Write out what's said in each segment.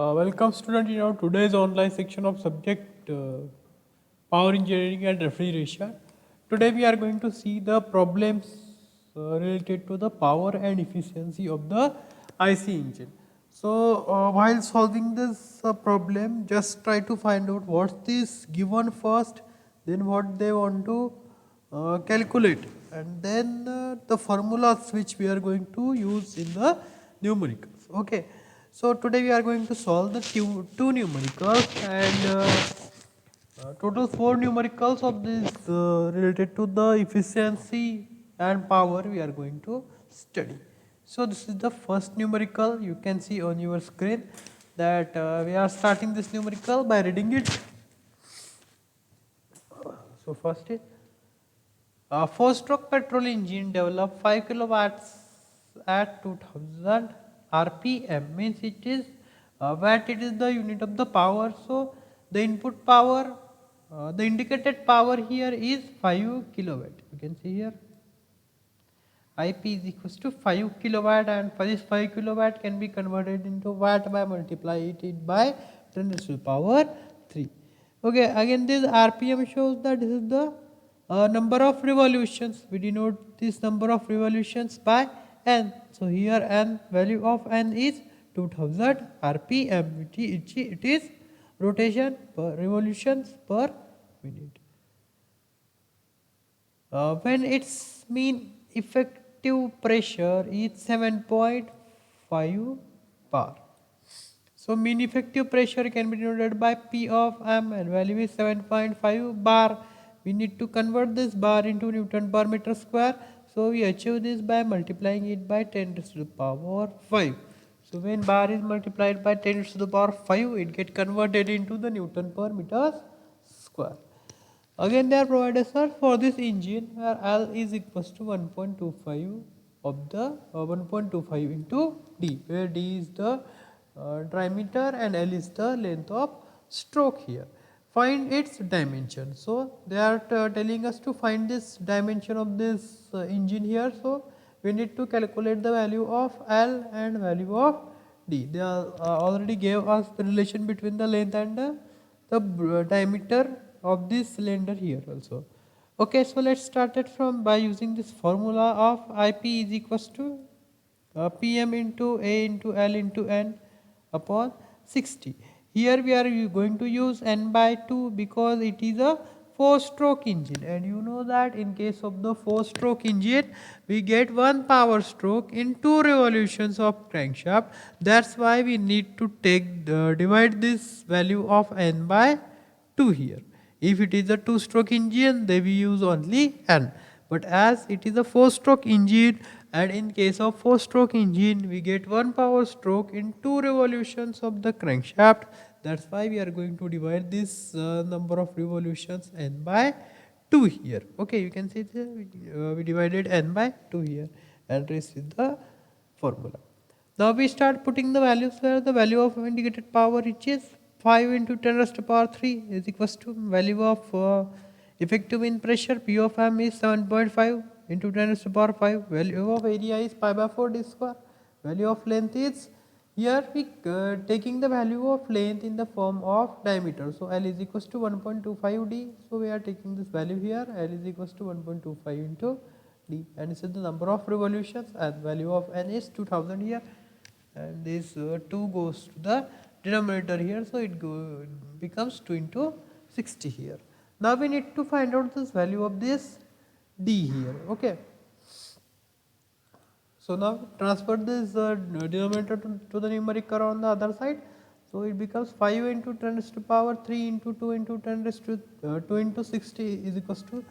Welcome student in our today's online section of subject power engineering and refrigeration. Today we are going to see the problems related to the power and efficiency of the IC engine. So while solving this problem, just try to find out what's this given first, then what they want to calculate, and then the formulas which we are going to use in the numericals. Okay. So today we are going to solve the two numericals and total four numericals of this related to the efficiency and power we are going to study. So this is the first numerical. You can see on your screen that we are starting this numerical by reading it. So first is a 4-stroke petrol engine developed 5 kilowatts at 2000 RPM, means it is watt, it is the unit of the power. So the input power, the indicated power here is 5 kilowatt. You can see here IP is equals to 5 kilowatt, and for this 5 kilowatt can be converted into watt by multiply it by 10 raised to the power 3. Okay, again this RPM shows that this is the number of revolutions. We denote this number of revolutions by n. So here n, value of n is 2000 RPM. It is rotation per revolutions per minute. When its mean effective pressure is 7.5 bar. So mean effective pressure can be denoted by P of M, and value is 7.5 bar. We need to convert this bar into Newton per meter square. So we achieve this by multiplying it by 10 raised to the power 5. So when bar is multiplied by 10 raised to the power 5, it gets converted into the Newton per meter square. Again they are provided, sir, for this engine where L is equals to 1.25 of the 1.25 into D, where D is the diameter and L is the length of stroke here. Find its dimension. So they are telling us to find this dimension of this engine here. So we need to calculate the value of L and value of D. They are, already gave us the relation between the length and the diameter of this cylinder here also. Okay, so let's start it from by using this formula of IP is equals to PM into A into L into N upon 60. Here we are going to use N by 2 because it is a 4-stroke engine, and you know that in case of the 4-stroke engine we get one power stroke in 2 revolutions of crankshaft. That's why we need to take divide this value of N by 2 here. If it is a 2-stroke engine, then we use only N. But as it is a 4-stroke engine, and in case of 4-stroke engine, we get one power stroke in 2 revolutions of the crankshaft. That's why we are going to divide this number of revolutions N by 2 here. Okay, you can see we divided N by 2 here, and this is the formula. Now we start putting the values where the value of indicated power reaches 5 into 10 raised to power 3 is equals to value of effective in pressure P of M is 7.5 into 10 raised to power 5. Value of area is pi by 4 d square. Value of length is, here we taking the value of length in the form of diameter. So L is equals to 1.25 d. So we are taking this value here. L is equals to 1.25 into d, and this is the number of revolutions, and value of N is 2000 here, and this 2 goes to the denominator here, so it becomes 2 into 60 here. Now we need to find out this value of this D here. Okay, so now transfer this denominator to the numerator on the other side. So it becomes 5 into 10 raised to power 3 into 2 into 10 raised to 2 into 60 is equals to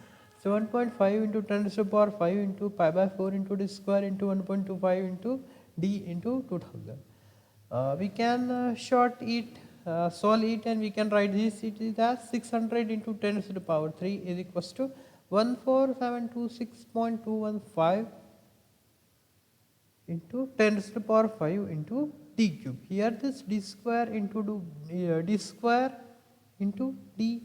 7.5 into 10 raised to power 5 into pi by 4 into d square into 1.25 into d into 2000. We can short it, solve it, and we can write this. It is as 600 into 10 raised to the power 3 is equals to 14726.215 into 10 raised to the power 5 into d cube. Here this d square into d square into d,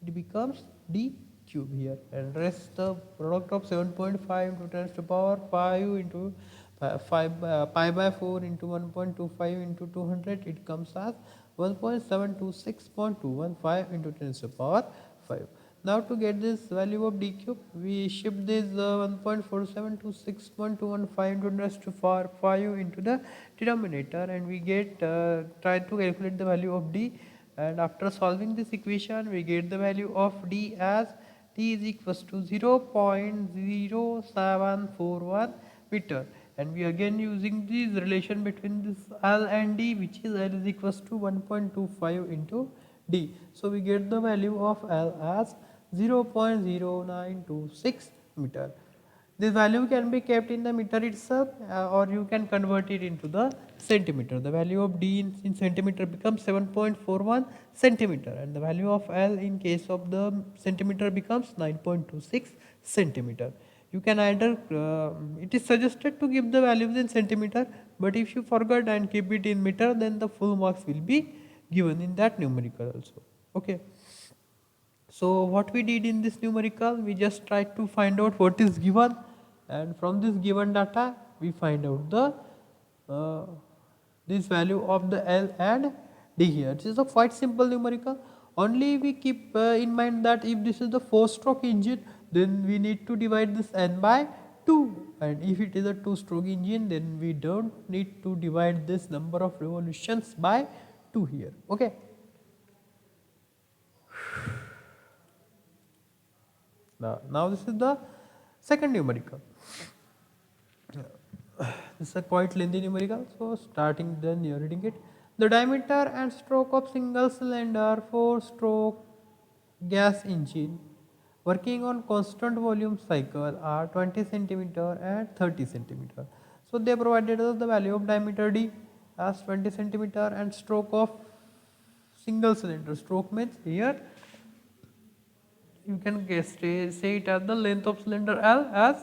it becomes d cube here, and rest the product of 7.5 into 10 raised to the power 5 into pi by 4 into 1.25 into 200, it comes as 1.726.215 into 10 to the power 5. Now to get this value of d cube, we shift this 1.4726.215 into 10 to the power 5 into the denominator, and we get try to calculate the value of d. And after solving this equation, we get the value of d as t is equals to 0.0741 meter, and we again using this relation between this L and D, which is L is equals to 1.25 into D. So we get the value of L as 0.0926 meter. This value can be kept in the meter itself, or you can convert it into the centimeter. The value of D in centimeter becomes 7.41 centimeter, and the value of L in case of the centimeter becomes 9.26 centimeter. You can either, it is suggested to give the values in centimeter, but if you forget and keep it in meter, then the full marks will be given in that numerical also. Okay. So what we did in this numerical, we just tried to find out what is given, and from this given data we find out the this value of the L and D here. This is a quite simple numerical. Only we keep in mind that if this is the 4-stroke engine, then we need to divide this N by 2, and if it is a 2-stroke engine, then we don't need to divide this number of revolutions by 2 here. Okay. Now this is the second numerical. This is a quite lengthy numerical, so starting then you are reading it. The diameter and stroke of single cylinder 4-stroke gas engine working on constant volume cycle are 20 centimeter and 30 centimeter. So they provided us the value of diameter D as 20 centimeter and stroke of single cylinder. Stroke means here you can say it as the length of cylinder L as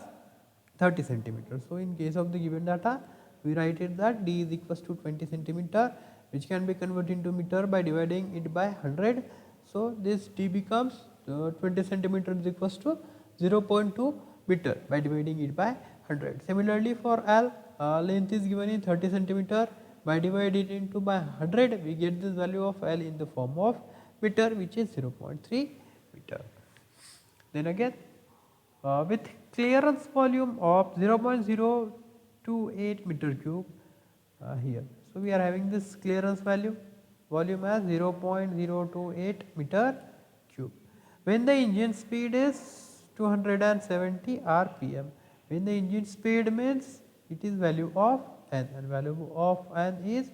30 centimeters. So in case of the given data, we write it that D is equals to 20 centimeter, which can be converted into meter by dividing it by 100. So this D becomes 20 centimeter is equals to 0.2 meter by dividing it by 100. Similarly for L, length is given in 30 centimeter. By dividing it into by 100, we get this value of L in the form of meter, which is 0.3 meter. Then again, with clearance volume of 0.028 meter cube here. So we are having this clearance volume as 0.028 meter cube. When the engine speed is 270 rpm, when the engine speed means it is value of N, and value of N is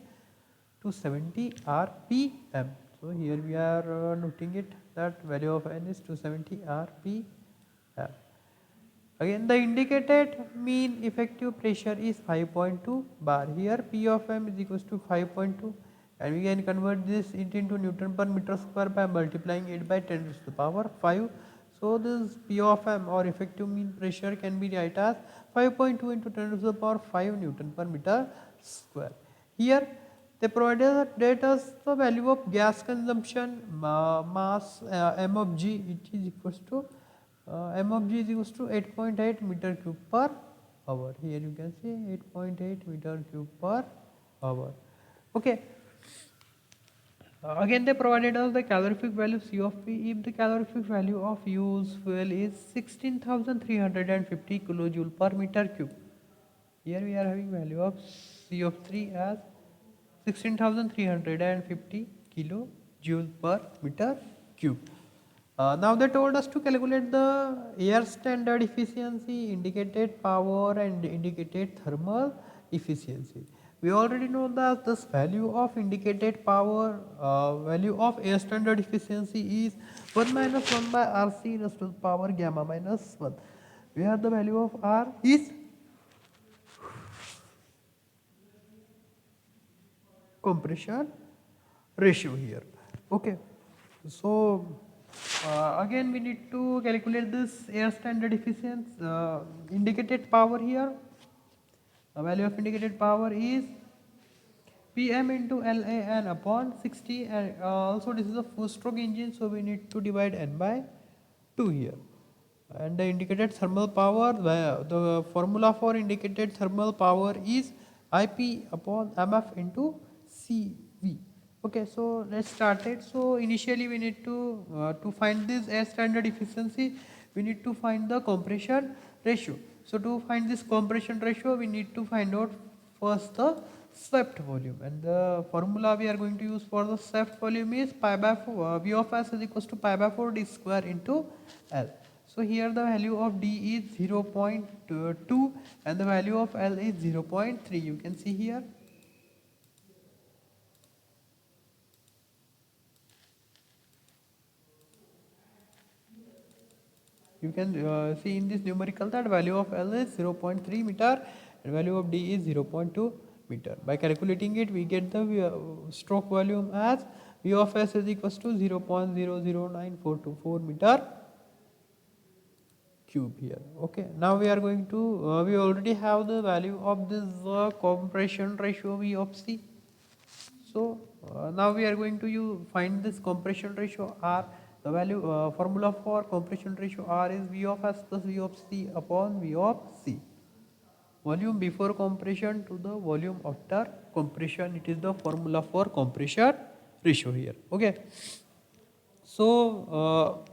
270 rpm. So here we are noting it that value of N is 270 rpm. Again, the indicated mean effective pressure is 5.2 bar. Here P of M is equals to 5.2, and we can convert this into Newton per meter square by multiplying it by 10 to the power 5. So this P of M or effective mean pressure can be written as 5.2 into 10 to the power 5 Newton per meter square. Here they provided us the value of gas consumption mass M of G, it is equals to M of G is equals to 8.8 meter cube per hour. Here you can see 8.8 meter cube per hour. Okay. Again they provided us the calorific value C of P. If the calorific value of used fuel is 16,350 kilojoule per meter cube. Here we are having value of C of 3 as 16,350 kilojoule per meter cube. Now they told us to calculate the air standard efficiency, indicated power and indicated thermal efficiency. We already know that this value of indicated power, value of air standard efficiency is 1 minus 1 by RC raised to the power gamma minus 1, where the value of R is compression ratio here. Okay. So again we need to calculate this air standard efficiency, indicated power here. Value of indicated power is Pm into LAN upon 60, and also this is a 4-stroke engine, so we need to divide N by 2 here. And the indicated thermal power, the formula for indicated thermal power is IP upon MF into CV. Okay, so let's start it. So initially we need to find this air standard efficiency, we need to find the compression ratio. So to find this compression ratio, we need to find out first the swept volume, and the formula we are going to use for the swept volume is pi by 4, V of S is equals to pi by 4 d square into L. So here the value of D is 0.2 and the value of L is 0.3. You can see here. You can see in this numerical that value of L is 0.3 meter and value of D is 0.2 meter. By calculating it, we get the stroke volume as V of S is equals to 0.009424 meter cube here. Okay, now we are going to we already have the value of this compression ratio V of C. So now we are going to find this compression ratio R. The value formula for compression ratio R is V of S plus V of C upon V of C. Volume before compression to the volume after compression. It is the formula for compression ratio here. Okay. So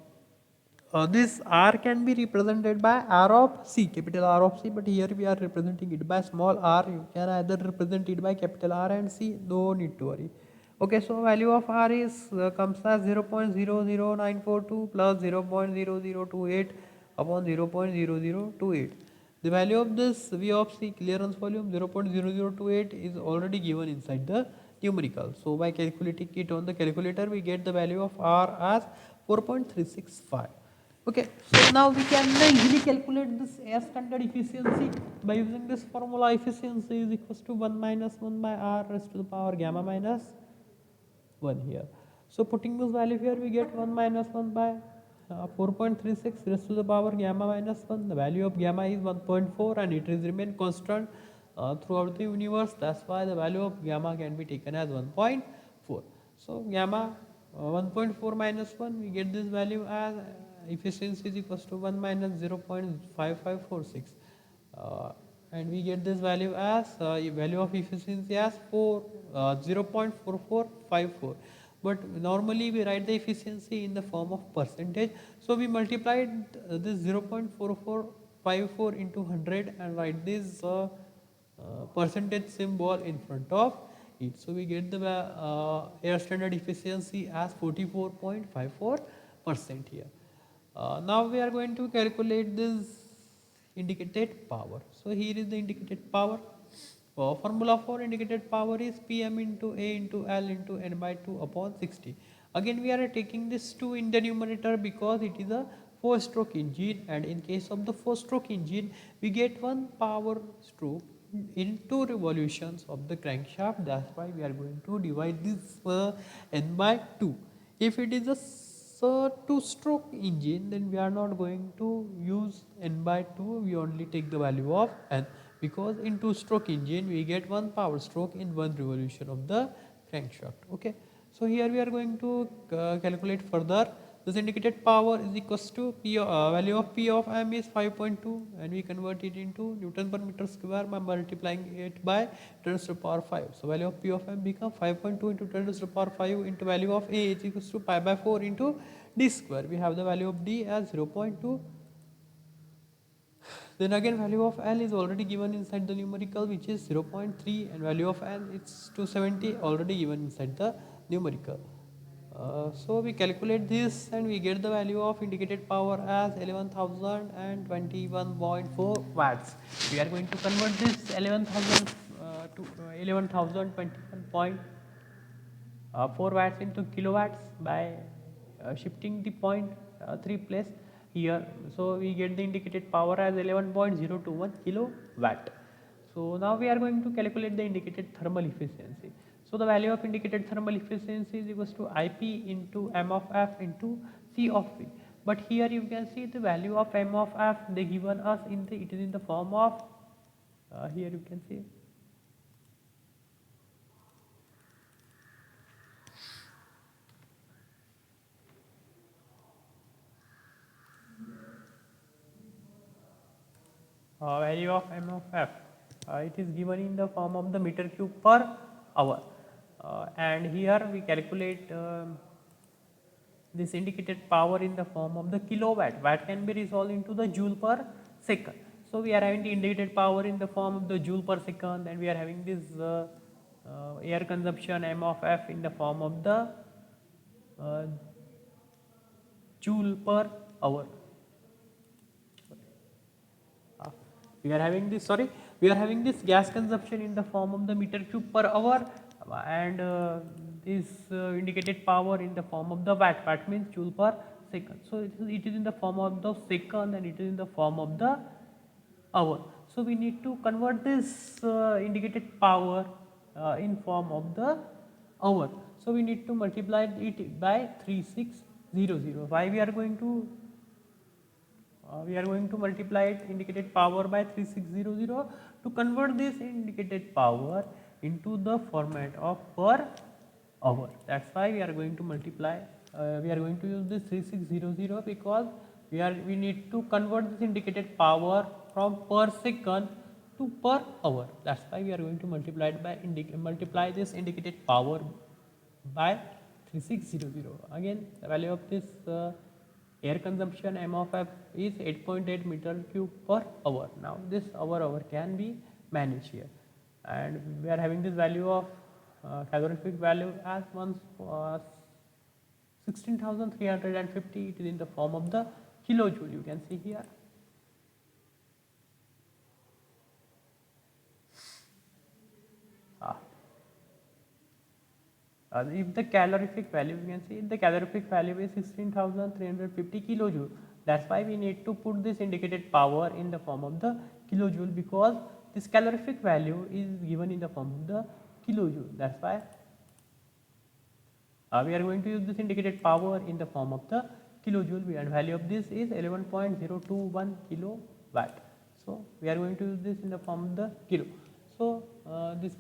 this R can be represented by R of C, capital R of C, but here we are representing it by small r. You can either represent it by capital R and C, no need to worry. Okay, so value of R is comes as 0.00942 plus 0.0028 upon 0.0028. The value of this V of C clearance volume 0.0028 is already given inside the numerical. So by calculating it on the calculator, we get the value of R as 4.365. Okay, so now we can easily calculate this air standard efficiency by using this formula. Efficiency is equals to 1 minus 1 by R raised to the power gamma minus 1 here. So putting this value here, we get 1 minus 1 by 4.36 raised to the power gamma minus 1. The value of gamma is 1.4 and it is remain constant throughout the universe. That's why the value of gamma can be taken as 1.4. So gamma 1.4 minus 1, we get this value as efficiency is equals to 1 minus 0.5546. And we get this value as value of efficiency as 0.4454. But normally we write the efficiency in the form of percentage, so we multiplied this 0.4454 into 100 and write this percentage symbol in front of it. So we get the air standard efficiency as 44.54% here. Now we are going to calculate this indicated power. So here is the indicated power. Formula for indicated power is Pm into A into L into N by 2 upon 60. Again we are taking this 2 in the numerator because it is a 4-stroke engine, and in case of the 4-stroke engine we get 1 power stroke in 2 revolutions of the crankshaft. That's why we are going to divide this N by 2. If it is a 2-stroke engine, then we are not going to use N by 2, we only take the value of N, because in 2-stroke engine we get 1 power stroke in 1 revolution of the crankshaft. Okay, so here we are going to calculate further. This indicated power is equals to value of P of M is 5.2 and we convert it into Newton per meter square by multiplying it by 10 to the power 5. So value of P of M becomes 5.2 into 10 to the power 5 into value of A is equals to pi by 4 into D square. We have the value of D as 0.2. Then again value of L is already given inside the numerical, which is 0.3, and value of N it's 270 already given inside the numerical. So we calculate this and we get the value of indicated power as 11,021.4 watts. We are going to convert this 11,000 to 11,021.4 watts into kilowatts by shifting the point 3 place here. So we get the indicated power as 11.021 kilowatt. So now we are going to calculate the indicated thermal efficiency. So the value of indicated thermal efficiency is equals to IP into M of F into C of V. But here you can see the value of M of F they given us in the, it is in the form of here you can see value of m of f. It is given in the form of the meter cube per hour, and here we calculate this indicated power in the form of the kilowatt. Watt can be resolved into the joule per second. So we are having the indicated power in the form of the joule per second, and we are having this air consumption m of f in the form of the uh, joule per hour. We are having this, sorry, we are having this gas consumption in the form of the meter cube per hour, and this indicated power in the form of the watt. Watt means joule per second. So it is in the form of the second, and it is in the form of the hour. So we need to convert this indicated power in form of the hour. So we need to multiply it by 3600. Why we are going to multiply it indicated power by 3600 to convert this indicated power into the format of per hour. That's why we are going to multiply, we are going to use this 3600 because we need to convert this indicated power from per second to per hour. That's why we are going to multiply it by multiply this indicated power by 3600. Again, the value of this air consumption m of f is 8.8 meter cube per hour. Now this hour can be managed here, and we are having this value of calorific value as 16,350. It is in the form of the kilojoule. You can see here. If the calorific value, you can see the calorific value is 16,350 kilojoule. That's why we need to put this indicated power in the form of the kilojoule, because this calorific value is given in the form of the kilojoule. That's why we are going to use this indicated power in the form of the kilojoule, and value of this is 11.021 kilowatt. So we are going to use this in the form of the kilo. So this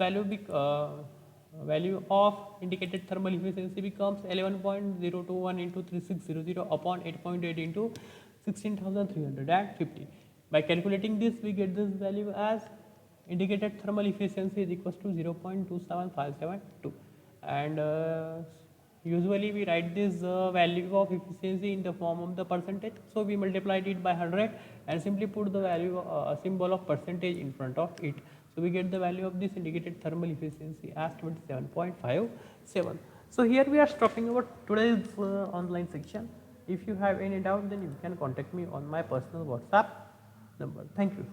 value of indicated thermal efficiency becomes 11.021 into 3600 upon 8.8 into 16,350. By calculating this, we get this value as indicated thermal efficiency is equals to 0.27572, and usually we write this value of efficiency in the form of the percentage. So we multiplied it by 100 and simply put the value symbol of percentage in front of it. So we get the value of this indicated thermal efficiency as 27.57. So here we are stopping about today's online section. If you have any doubt, then you can contact me on my personal WhatsApp number. Thank you.